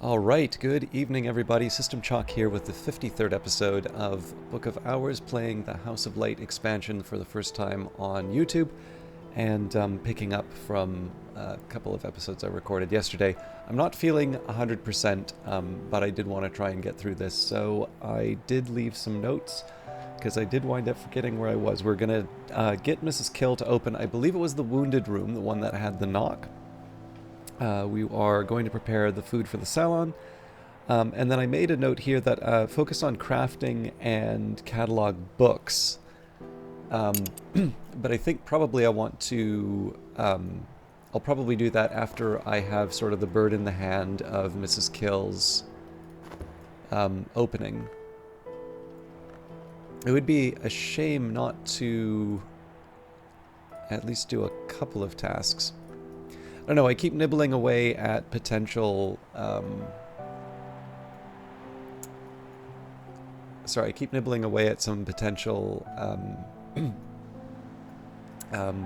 Alright, good evening everybody. System Chalk here with the 53rd episode of Book of Hours, playing the House of Light expansion for the first time on YouTube, and picking up from a couple of episodes I recorded yesterday. I'm not feeling 100%, but I did want to try and get through this, so I did leave some notes, because I did wind up forgetting where I was. We're going to get Mrs. Kill to open, I believe it was the wounded room, the one that had the knock. We are going to prepare the food for the salon. And then I made a note here that focus on crafting and catalog books. But I think probably I want to... I'll probably do that after I have sort of the bird in the hand of Mrs. Kill's opening. It would be a shame not to at least do a couple of tasks. I don't know, I keep nibbling away at potential, I keep nibbling away at some potential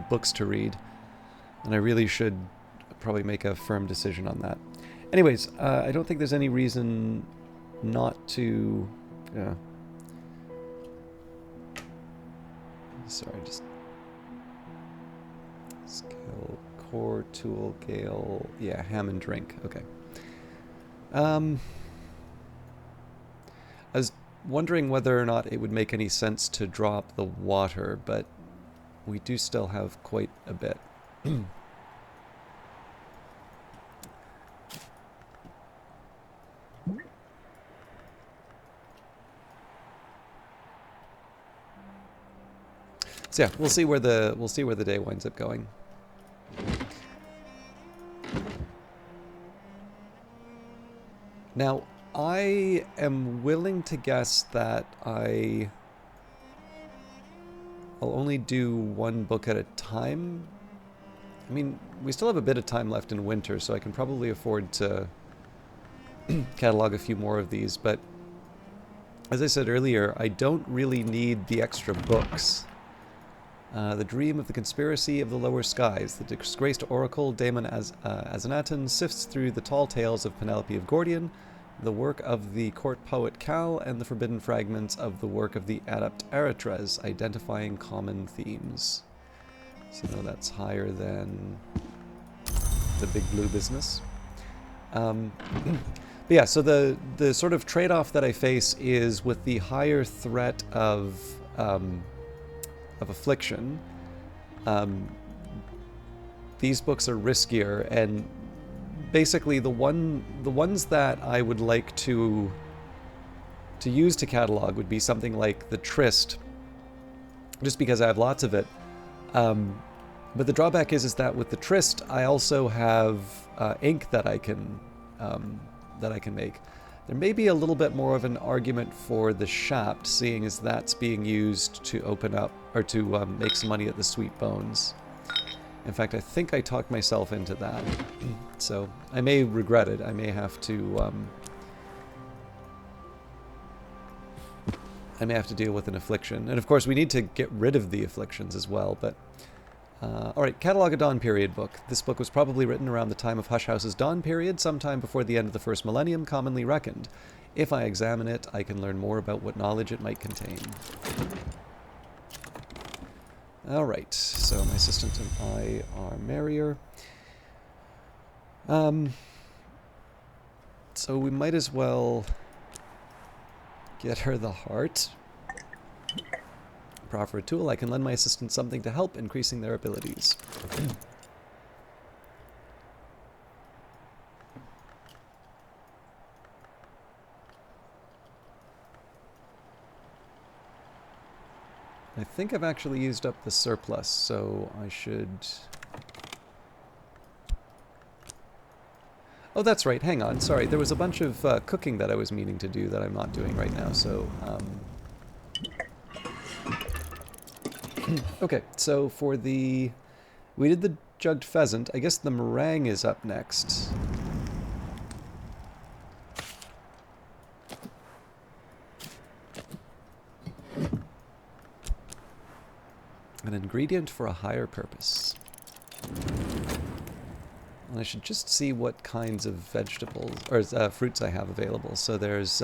books to read, and I really should probably make a firm decision on that. Anyways, I don't think there's any reason not to, sorry, just skill. Core, tool, gale, yeah, ham and drink, okay. I was wondering whether or not it would make any sense to drop the water, but we do still have quite a bit. So yeah, we'll see where the day winds up going. Now, I am willing to guess that I'll only do one book at a time. I mean, we still have a bit of time left in winter, so I can probably afford to catalog a few more of these, but as I said earlier, I don't really need the extra books. The Dream of the Conspiracy of the Lower Skies. The disgraced oracle, Damon Azanaton, sifts through the tall tales of Penelope of Gordian, the work of the court poet Cal, and the forbidden fragments of the work of the adept Aratres, identifying common themes. So no, that's higher than the big blue business. But yeah, so the sort of trade-off that I face is with the higher threat of affliction. These books are riskier, and basically the ones that I would like to use to catalog would be something like the Tryst, just because I have lots of it. But the drawback is that with the Tryst, I also have ink that I can make. There may be a little bit more of an argument for the Shaft, seeing as that's being used to open up, or to make some money at the Sweet Bones. In fact, I think I talked myself into that. So, I may regret it. I may have to deal with an affliction. And of course, we need to get rid of the afflictions as well, but... Alright, Catalog a Dawn Period book. This book was probably written around the time of Hush House's Dawn Period, sometime before the end of the first millennium, commonly reckoned. If I examine it, I can learn more about what knowledge it might contain. Alright, so my assistant and I are merrier. So we might as well get her the heart. Proffer a tool, I can lend my assistant something to help increasing their abilities. I think I've actually used up the surplus, so I should... Oh, that's right, hang on, sorry, there was a bunch of cooking that I was meaning to do that I'm not doing right now, so... Okay, so for the... We did the jugged pheasant. I guess the meringue is up next. An ingredient for a higher purpose. And I should just see what kinds of vegetables, or fruits I have available. So there's,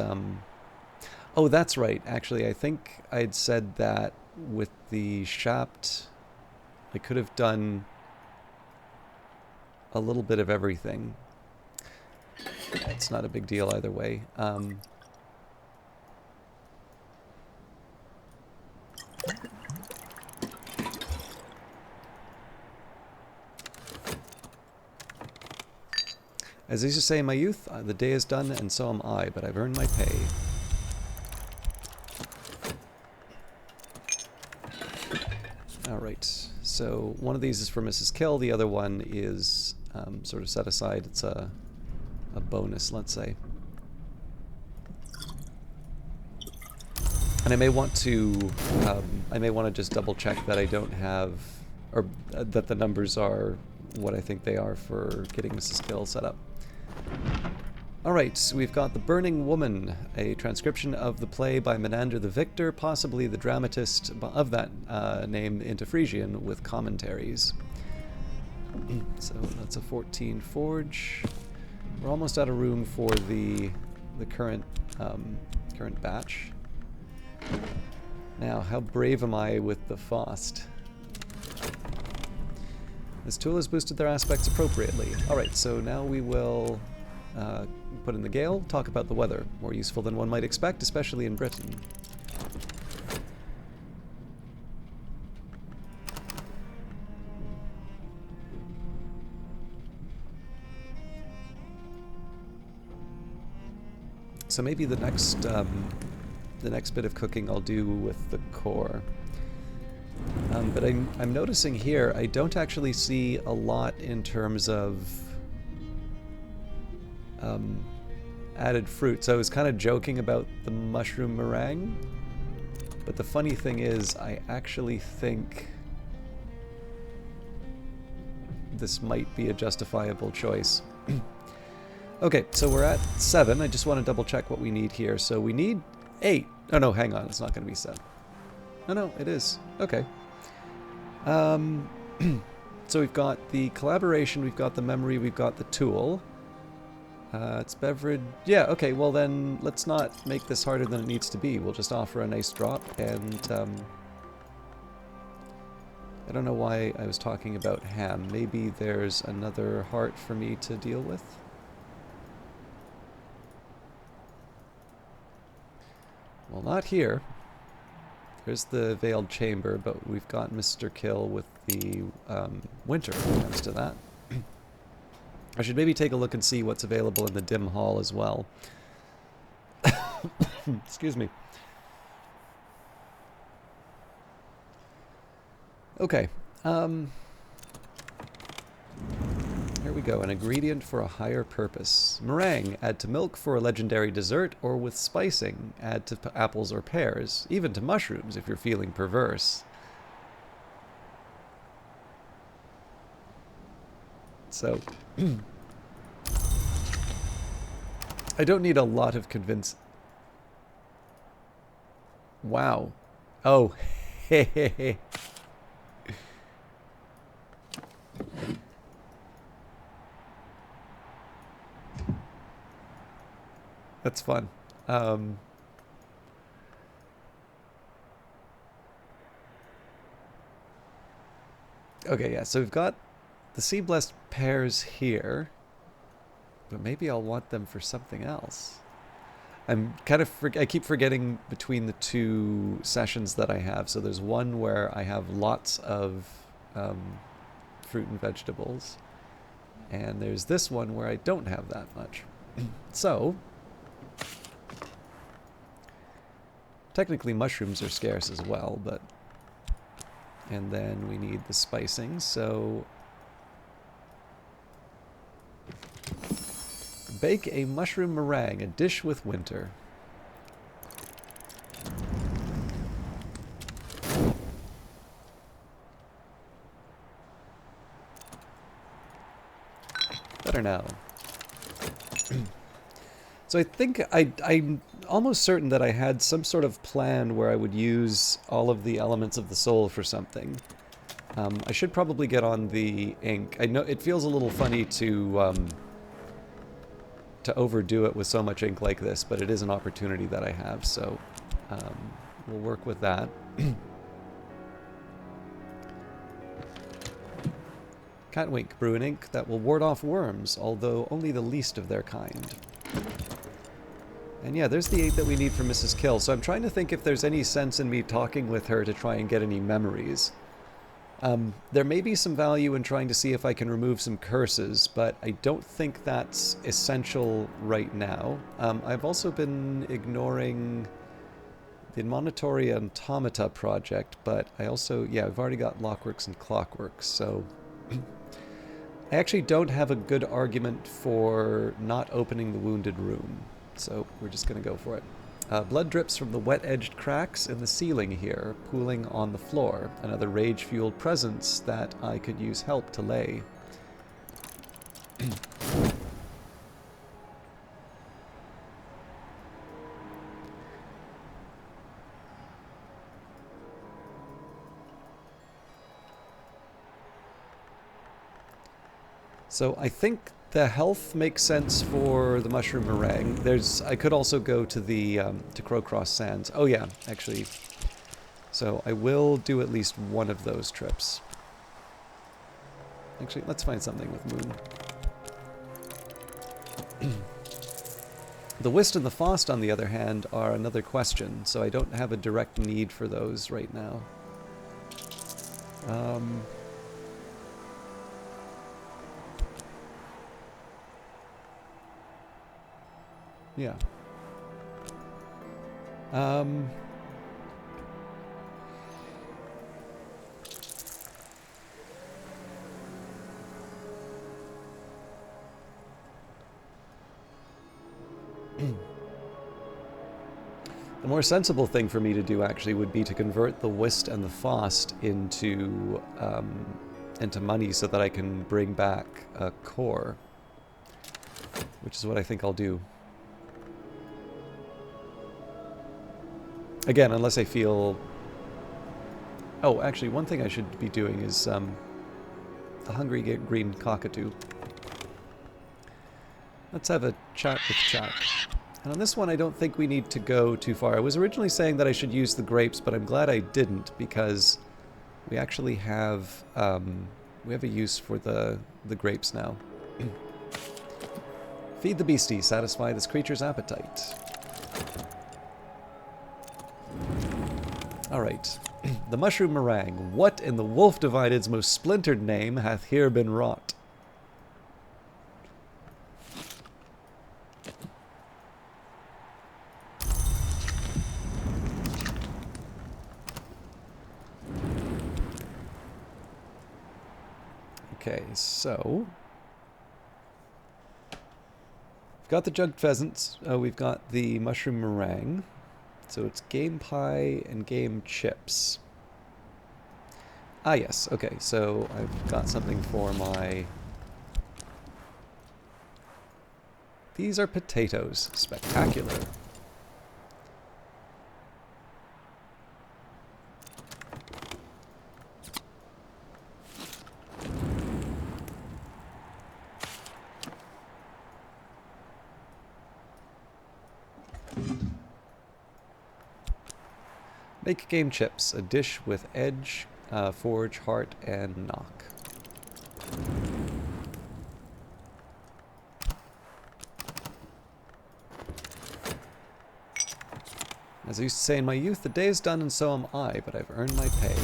oh, that's right. Actually, I think I'd said that with the shapt, I could have done a little bit of everything. It's not a big deal either way. As I used to say in my youth, the day is done and so am I, but I've earned my pay. Alright, so one of these is for Mrs. Kill, the other one is sort of set aside. It's a bonus, let's say. And I may want to just double check that I don't have, or that the numbers are what I think they are for getting Mrs. Kill set up. Alright, so we've got The Burning Woman, a transcription of the play by Menander the Victor, possibly the dramatist of that name into Frisian, with commentaries. So that's a 14 forge. We're almost out of room for the current batch. Now, how brave am I with the Faust? This tool has boosted their aspects appropriately. Alright, so now we will put in the gale, talk about the weather. More useful than one might expect, especially in Britain. So maybe the next bit of cooking I'll do with the core. But I'm noticing here I don't actually see a lot in terms of added fruits. I was kind of joking about the mushroom meringue, but the funny thing is I actually think this might be a justifiable choice. Okay, so we're at 7. I just want to double check what we need here. So we need 8. Oh no, hang on, it's not going to be 7. Oh no, it is. Okay. So we've got the collaboration, we've got the memory, we've got the tool. It's beverage. Yeah, okay, well then let's not make this harder than it needs to be. We'll just offer a nice drop, and I don't know why I was talking about ham. Maybe there's another heart for me to deal with. Well, not here. There's the Veiled Chamber, but we've got Mr. Kill with the winter when it comes to that. I should maybe take a look and see what's available in the dim hall as well. Excuse me. Okay. Here we go. An ingredient for a higher purpose. Meringue. Add to milk for a legendary dessert, or with spicing. Add to apples or pears. Even to mushrooms if you're feeling perverse. So, I don't need a lot of convince. Wow. Oh, hey. That's fun. Okay, yeah, so we've got the Sea Blessed pears here, but maybe I'll want them for something else. I'm kind of I keep forgetting between the two sessions that I have. So there's one where I have lots of fruit and vegetables, and there's this one where I don't have that much. So technically mushrooms are scarce as well, but and then we need the spicing, so bake a mushroom meringue, a dish with winter. Better now. So I think I'm almost certain that I had some sort of plan where I would use all of the elements of the soul for something. I should probably get on the ink. I know it feels a little funny to overdo it with so much ink like this, but it is an opportunity that I have, so we'll work with that. Catwink, brew an ink that will ward off worms, although only the least of their kind. And yeah, there's the 8 that we need for Mrs. Kill, so I'm trying to think if there's any sense in me talking with her to try and get any memories. There may be some value in trying to see if I can remove some curses, but I don't think that's essential right now. I've also been ignoring the Monitory Automata project, but I also, yeah, I've already got Lockworks and Clockworks, so I actually don't have a good argument for not opening the Wounded Room, so we're just going to go for it. Blood drips from the wet-edged cracks in the ceiling here, pooling on the floor. Another rage-fueled presence that I could use help to lay. So I think the health makes sense for the mushroom meringue. I could also go to the to Crowcross Sands. Oh yeah, actually. So I will do at least one of those trips. Actually, let's find something with Moon. The Whist and the Fost, on the other hand, are another question, so I don't have a direct need for those right now. Yeah. The more sensible thing for me to do, actually, would be to convert the Whist and the Fost into money so that I can bring back a core, which is what I think I'll do. Again, unless I feel... Oh, actually, one thing I should be doing is the Hungry Green Cockatoo. Let's have a chat with chat. And on this one, I don't think we need to go too far. I was originally saying that I should use the grapes, but I'm glad I didn't, because we actually have a use for the grapes now. Feed the beastie, satisfy this creature's appetite. Alright. The mushroom meringue. What in the wolf divided's most splintered name hath here been wrought? Okay, so we've got the jugged pheasants. We've got the mushroom meringue. So it's game pie and game chips. Ah, yes. Okay, so I've got something for my... These are potatoes. Spectacular. Make game chips, a dish with edge, forge, heart, and knock. As I used to say in my youth, the day is done and so am I, but I've earned my pay.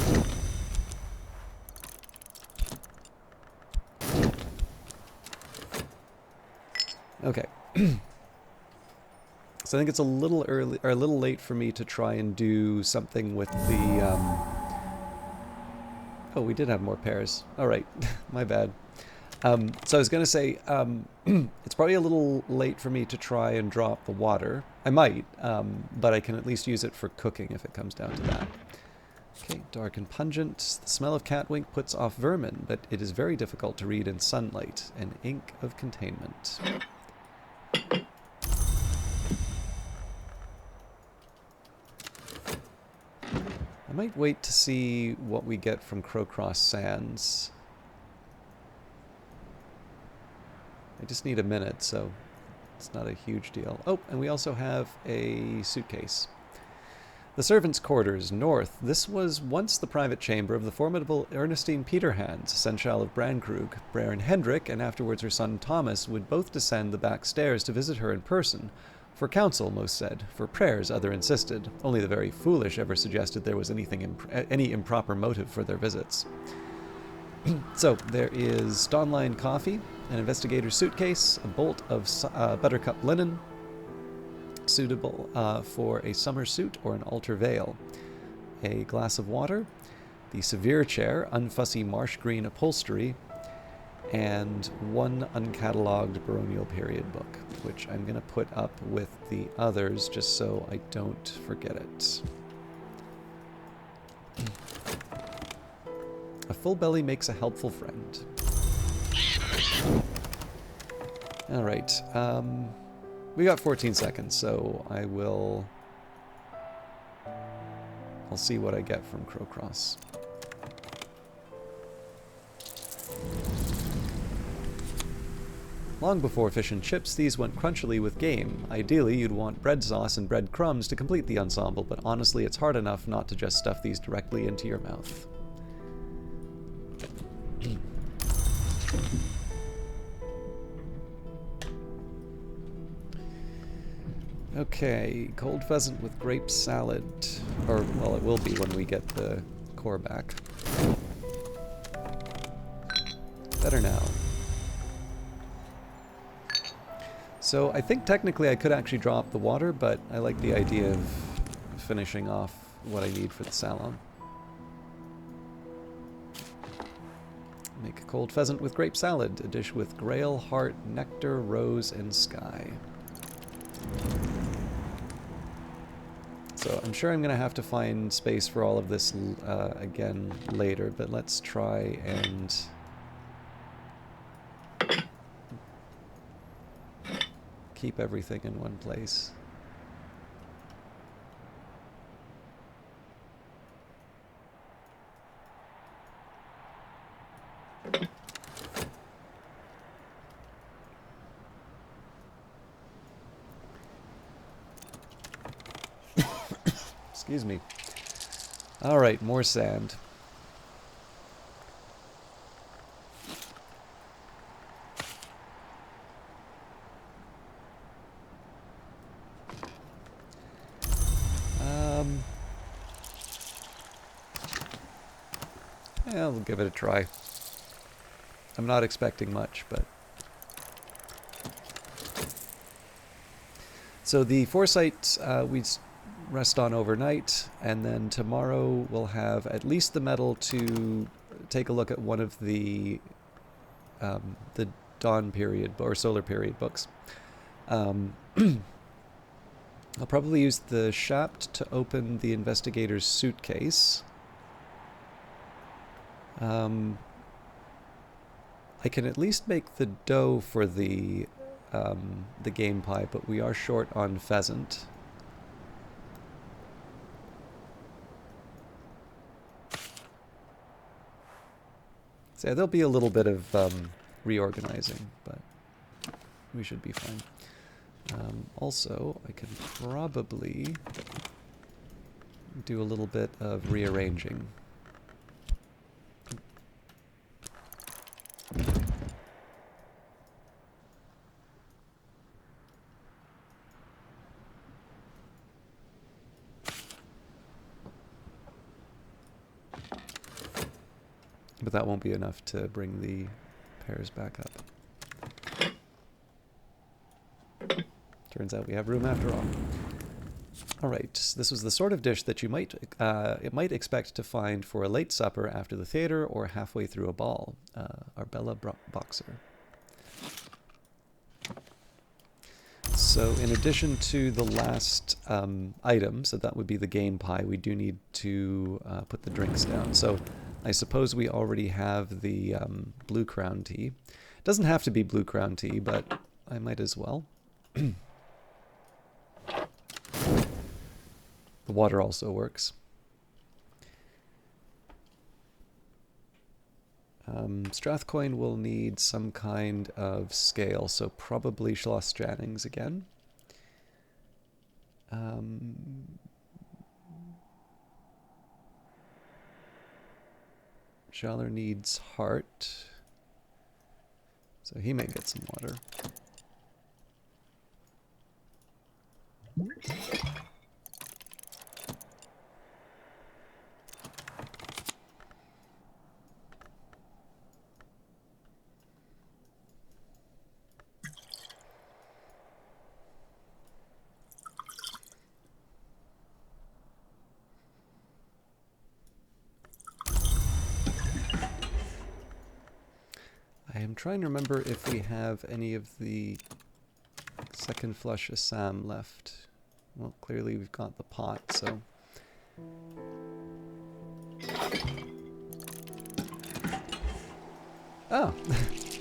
Okay. So I think it's a little early, or a little late for me to try and do something with the, Oh, we did have more pears. Alright, my bad. So I was going to say, it's probably a little late for me to try and drop the water. I might, but I can at least use it for cooking if it comes down to that. Okay, dark and pungent. The smell of catwink puts off vermin, but it is very difficult to read in sunlight. An ink of containment. might wait to see what we get from Crowcross Sands. I just need a minute, so it's not a huge deal. Oh, and we also have a suitcase. The servants' quarters, north. This was once the private chamber of the formidable Ernestine Peterhand, Seneschal of Brandkrug. Baron Hendrik, and afterwards her son Thomas, would both descend the back stairs to visit her in person. For counsel, most said. For prayers, other insisted. Only the very foolish ever suggested there was any improper motive for their visits. So, there is Dawnline coffee, an investigator's suitcase, a bolt of buttercup linen, suitable for a summer suit or an altar veil, a glass of water, the severe chair, unfussy marsh green upholstery, and one uncatalogued baronial period book, which I'm going to put up with the others just so I don't forget it. A full belly makes a helpful friend. Alright, we got 14 seconds, so I'll see what I get from Crowcross. Long before fish and chips, these went crunchily with game. Ideally, you'd want bread sauce and bread crumbs to complete the ensemble, but honestly, it's hard enough not to just stuff these directly into your mouth. Okay, cold pheasant with grape salad. Or, well, it will be when we get the core back. Better now. So I think technically I could actually drop the water, but I like the idea of finishing off what I need for the salon. Make a cold pheasant with grape salad, a dish with grail, heart, nectar, rose, and sky. So I'm sure I'm going to have to find space for all of this again later, but let's try and keep everything in one place. Excuse me. All right, more sand. Yeah, we'll give it a try. I'm not expecting much, but... So the foresight we rest on overnight, and then tomorrow we'll have at least the metal to take a look at one of the dawn period or solar period books. I'll probably use the shaft to open the investigator's suitcase. I can at least make the dough for the game pie, but we are short on pheasant. So yeah, there'll be a little bit of reorganizing, but we should be fine. Also, I can probably do a little bit of rearranging. But that won't be enough to bring the pairs back up. Turns out we have room after all. Alright, this was the sort of dish that you might expect to find for a late supper after the theater or halfway through a ball. Arbella Boxer. So in addition to the last item, so that would be the game pie, we do need to put the drinks down. So I suppose we already have the Blue Crown tea. It doesn't have to be Blue Crown tea, but I might as well. The water also works. Strathcoin will need some kind of scale, so probably Schloss-Jannings again. Schaller needs heart, so he may get some water. I am trying to remember if we have any of the second flush Assam left. Well, clearly we've got the pot, so... Oh,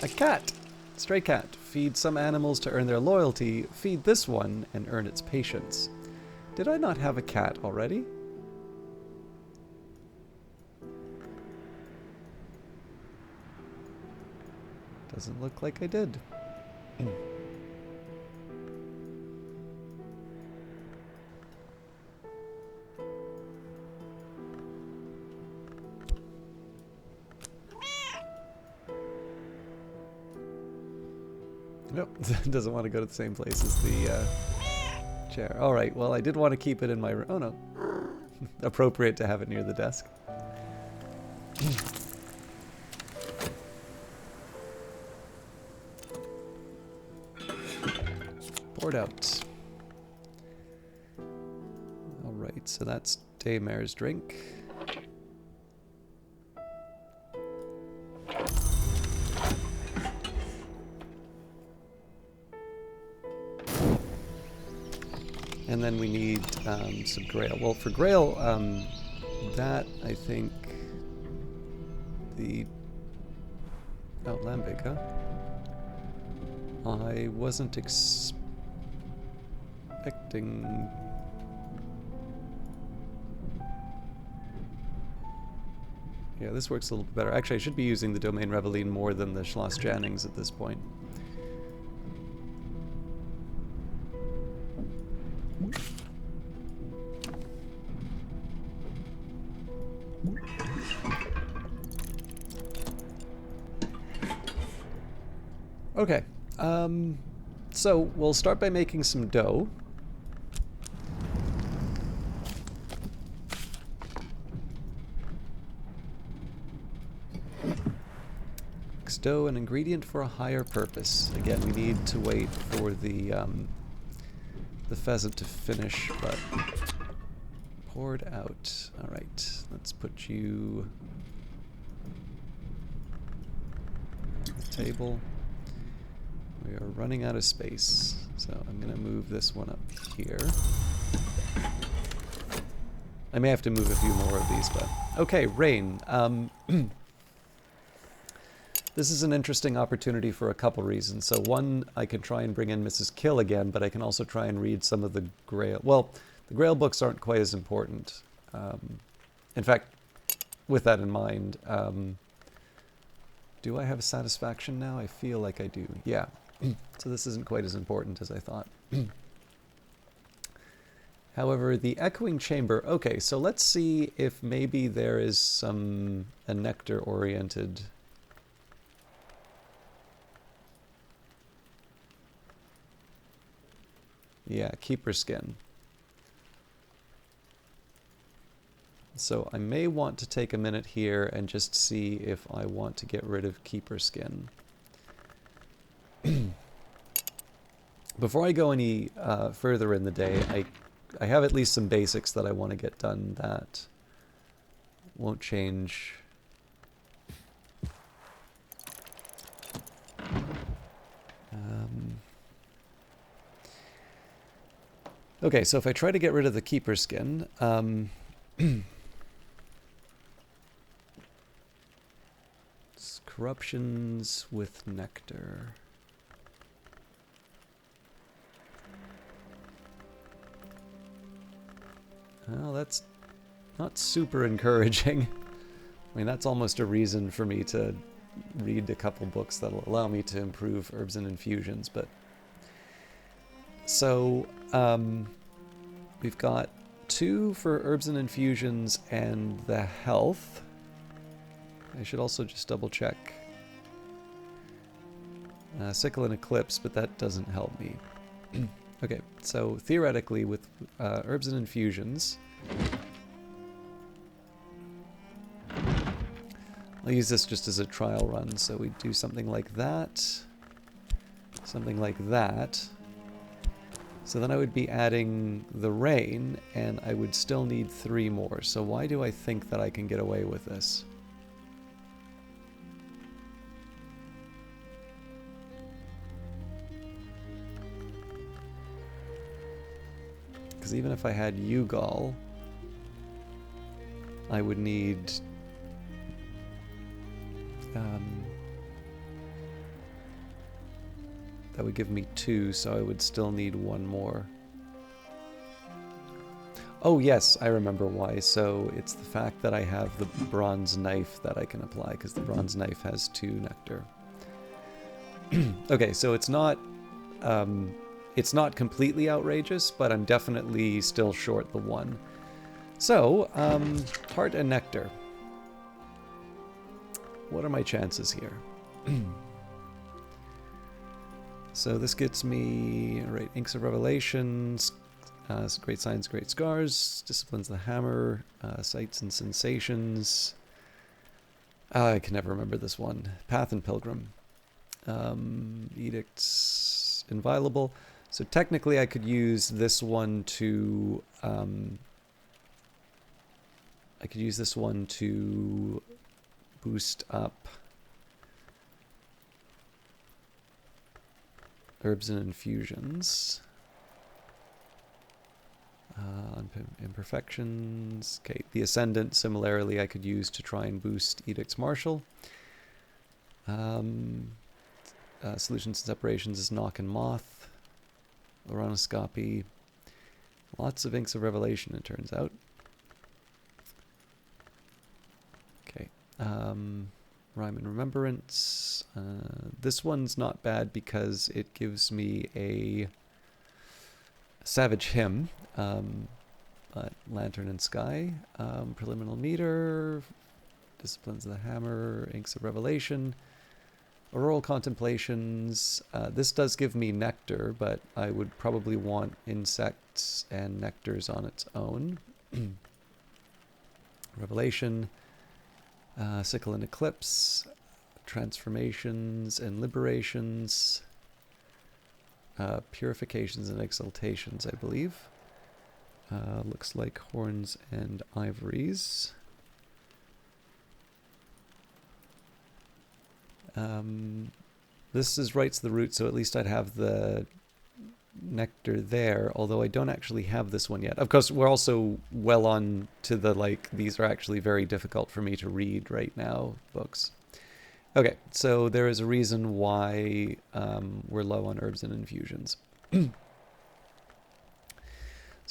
a cat! Stray cat. Feed some animals to earn their loyalty. Feed this one and earn its patience. Did I not have a cat already? Doesn't look like I did. Nope, doesn't want to go to the same place as the chair. Alright, well I did want to keep it in my room. Oh no. Appropriate to have it near the desk. Poured out. Alright, so that's Daymare's drink. And then we need some Grail. Well, for Grail, that, I think, the... Oh, Lambic, huh? I wasn't expecting... Yeah, this works a little bit better. Actually, I should be using the Domain Reveille more than the Schloss-Jannings at this point. Okay, so we'll start by making some dough. Dough, an ingredient for a higher purpose. Again, we need to wait for the pheasant to finish, but poured out. All right, let's put you on the table. We are running out of space, so I'm going to move this one up here. I may have to move a few more of these, but... Okay, rain. This is an interesting opportunity for a couple reasons. So one, I can try and bring in Mrs. Kill again, but I can also try and read some of the Grail... Well, the Grail books aren't quite as important. In fact, with that in mind, do I have satisfaction now? I feel like I do. Yeah. So this isn't quite as important as I thought. However, the Echoing Chamber... Okay, so let's see if maybe there is a nectar-oriented... Yeah, keeper skin. So I may want to take a minute here and just see if I want to get rid of keeper skin. Before I go any further in the day, I have at least some basics that I want to get done that won't change. Okay, so if I try to get rid of the keeper skin, it's corruptions with nectar. Well, that's not super encouraging. I mean, that's almost a reason for me to read a couple books that'll allow me to improve herbs and infusions. But so we've got 2 for herbs and infusions and the health. I should also just double check. Sickle and Eclipse, but that doesn't help me. Okay, so theoretically with herbs and infusions, I'll use this just as a trial run. So we do something like that, something like that. So then I would be adding the rain, and I would still need 3 more. So why do I think that I can get away with this? Because even if I had Ugal, I would need that would give me 2, so I would still need 1 more. Oh yes, I remember why. So it's the fact that I have the bronze knife that I can apply, because the bronze knife has 2 nectar. Okay, so it's not completely outrageous, but I'm definitely still short the 1. So, heart and nectar. What are my chances here? So this gets me, right, Inks of Revelations, Great Signs, Great Scars, Disciplines the Hammer, Sights and Sensations. I can never remember this one. Path and Pilgrim. Edicts Inviolable. So technically I could use this one to boost up herbs and infusions. Imperfections. Okay, the Ascendant similarly I could use to try and boost Edicts Martial. Solutions and Separations is Knock and Moth. Oronoscopy. Lots of Inks of Revelation, it turns out. Okay. Rhyme and Remembrance. This one's not bad because it gives me a Savage Hymn. But Lantern and Sky. Preliminal Meter. Disciplines of the Hammer. Inks of Revelation. Auroral Contemplations. This does give me nectar, but I would probably want insects and nectars on its own. Revelation. Sickle and Eclipse. Transformations and Liberations. Purifications and Exaltations, I believe. Looks like Horns and Ivories. This is Rights the Root, so at least I'd have the nectar there, although I don't actually have this one yet. Of course, we're also well on to the, like, these are actually very difficult for me to read right now, books. Okay, so there is a reason why we're low on herbs and infusions. So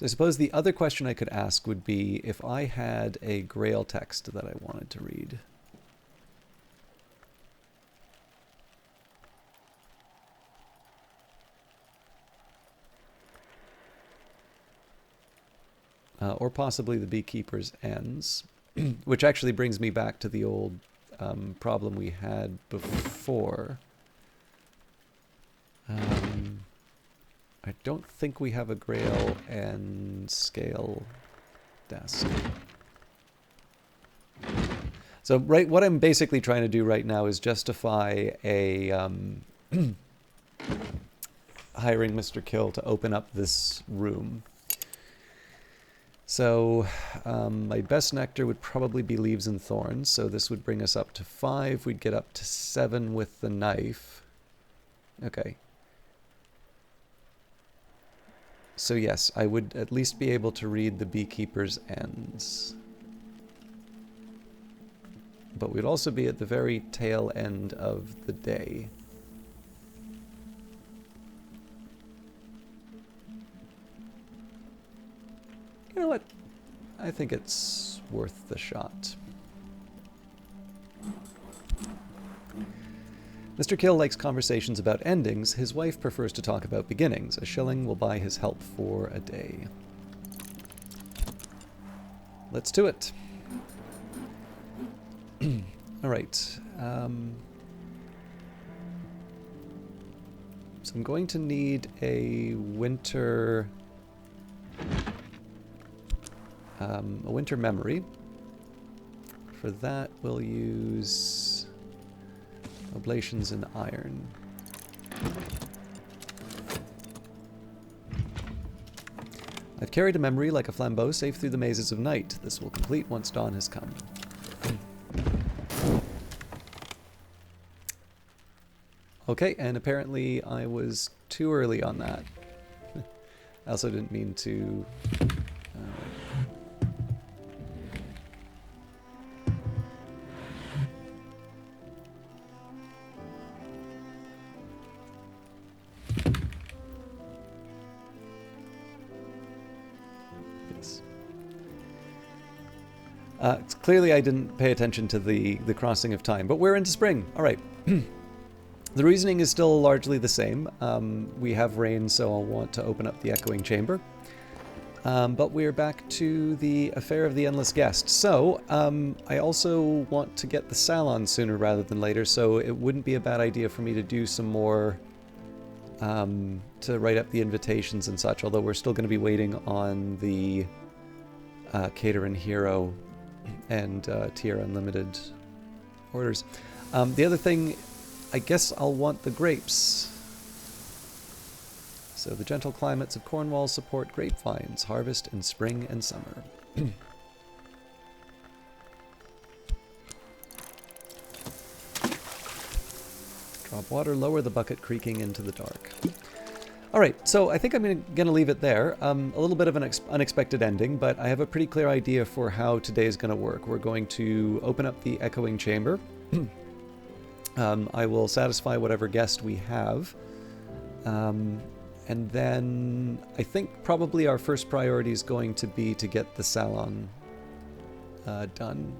I suppose the other question I could ask would be if I had a Grail text that I wanted to read. Or possibly the Beekeeper's Ends, which actually brings me back to the old problem we had before. I don't think we have a Grail and Scale desk. So what I'm basically trying to do right now is justify a hiring Mr. Kill to open up this room. So my best nectar would probably be Leaves and Thorns, so this would bring us up to 5. We'd get up to 7 with the knife. Okay. So yes, I would at least be able to read the Beekeeper's Ends. But we'd also be at the very tail end of the day. You know what? I think it's worth the shot. Mr. Kill likes conversations about endings. His wife prefers to talk about beginnings. A shilling will buy his help for a day. Let's do it. Alright. So I'm going to need a winter memory. For that, we'll use oblations in iron. I've carried a memory like a flambeau safe through the mazes of night. This will complete once dawn has come. Okay, and apparently I was too early on that. I also didn't mean to... yes. Clearly I didn't pay attention to the crossing of time, but we're into spring. All right. The reasoning is still largely the same. We have rain, so I'll want to open up the echoing chamber. But we're back to the affair of the endless guest. So, I also want to get the salon sooner rather than later, so it wouldn't be a bad idea for me to do some more, to write up the invitations and such, although we're still going to be waiting on the Cater and Hero and Tier Unlimited orders. The other thing, I guess I'll want the grapes. So the gentle climates of Cornwall support grapevines, harvest in spring and summer. Drop water, lower the bucket, creaking into the dark. Alright, so I think I'm going to leave it there. A little bit of an unexpected ending, but I have a pretty clear idea for how today's going to work. We're going to open up the echoing chamber. I will satisfy whatever guest we have. And then I think probably our first priority is going to be to get the salon done.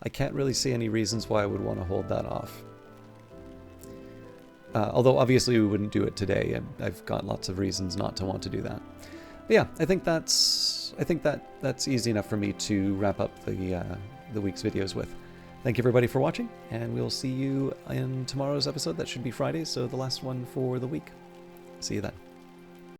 I can't really see any reasons why I would want to hold that off. Although obviously we wouldn't do it today, and I've got lots of reasons not to want to do that. But yeah, I think that's easy enough for me to wrap up the week's videos with. Thank you everybody for watching, and we'll see you in tomorrow's episode. That should be Friday, so the last one for the week. See you then.